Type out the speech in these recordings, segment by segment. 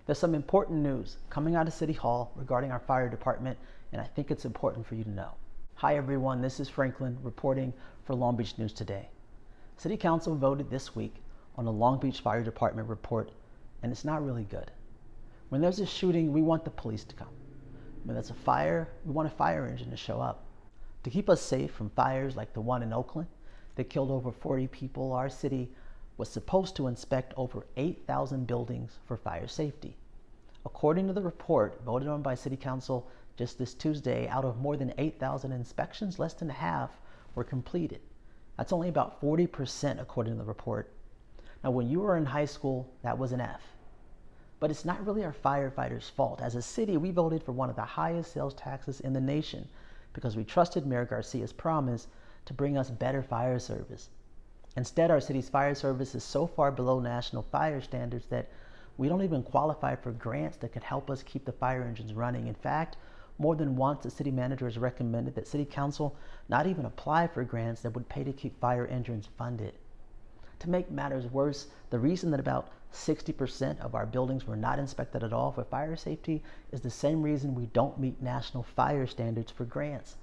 There's some important news coming out of City Hall regarding our fire department, and I think it's important for you to know. Hi everyone, this is Franklin reporting for Long Beach News Today. City Council voted this week on the Long Beach Fire Department report, and it's not really good. When there's a shooting, we want the police to come. When there's a fire, we want a fire engine to show up. To keep us safe from fires like the one in Oakland that killed over 40 people, our city was supposed to inspect over 8,000 buildings for fire safety. According to the report voted on by City Council just this Tuesday, out of more than 8,000 inspections, less than half were completed. That's only about 40% according to the report. Now, when you were in high school, that was an F. But it's not really our firefighters' fault. As a city, we voted for one of the highest sales taxes in the nation because we trusted Mayor Garcia's promise to bring us better fire service. Instead, our city's fire service is so far below national fire standards that we don't even qualify for grants that could help us keep the fire engines running. In fact, more than once, the city manager has recommended that City Council not even apply for grants that would pay to keep fire engines funded. To make matters worse, the reason that about 60% of our buildings were not inspected at all for fire safety is the same reason we don't meet national fire standards for grants.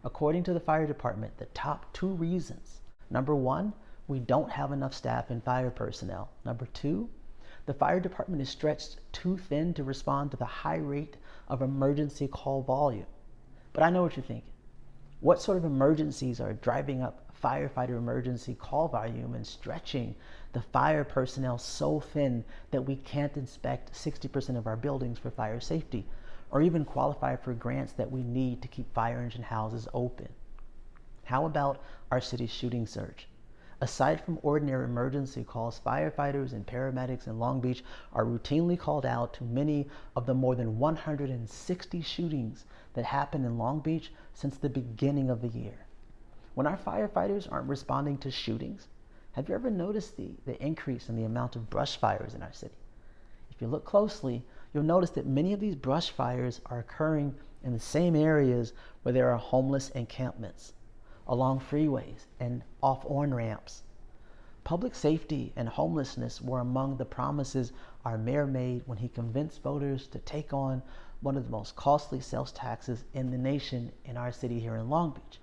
According to the fire department, the top two reasons: number one, we don't have enough staff and fire personnel. Number two, the fire department is stretched too thin to respond to the high rate of emergency call volume. But I know what you're thinking. What sort of emergencies are driving up firefighter emergency call volume and stretching the fire personnel so thin that we can't inspect 60% of our buildings for fire safety or even qualify for grants that we need to keep fire engine houses open? How about our city's shooting surge? Aside from ordinary emergency calls, firefighters and paramedics in Long Beach are routinely called out to many of the more than 160 shootings that happened in Long Beach since the beginning of the year. When our firefighters aren't responding to shootings, have you ever noticed the increase in the amount of brush fires in our city? If you look closely, you'll notice that many of these brush fires are occurring in the same areas where there are homeless encampments, along freeways and off on-ramps. Public safety and homelessness were among the promises our mayor made when he convinced voters to take on one of the most costly sales taxes in the nation in our city here in Long Beach.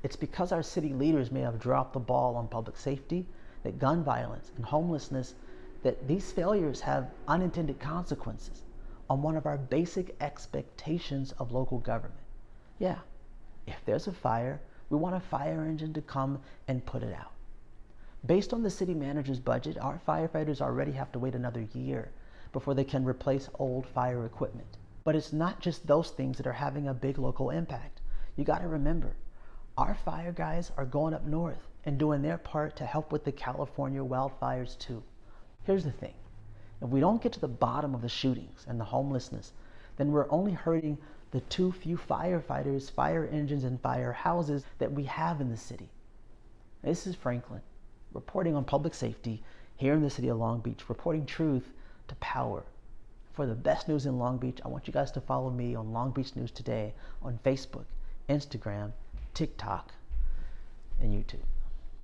It's because our city leaders may have dropped the ball on public safety, that gun violence and homelessness, that these failures have unintended consequences on one of our basic expectations of local government. Yeah, if there's a fire, we want a fire engine to come and put it out. Based on the city manager's budget, our firefighters already have to wait another year before they can replace old fire equipment. But it's not just those things that are having a big local impact. You got to remember, our fire guys are going up north and doing their part to help with the California wildfires too. Here's the thing. If we don't get to the bottom of the shootings and the homelessness, then we're only hurting the too few firefighters, fire engines, and fire houses that we have in the city. This is Franklin, reporting on public safety here in the city of Long Beach, reporting truth to power. For the best news in Long Beach, I want you guys to follow me on Long Beach News Today on Facebook, Instagram, TikTok, and YouTube.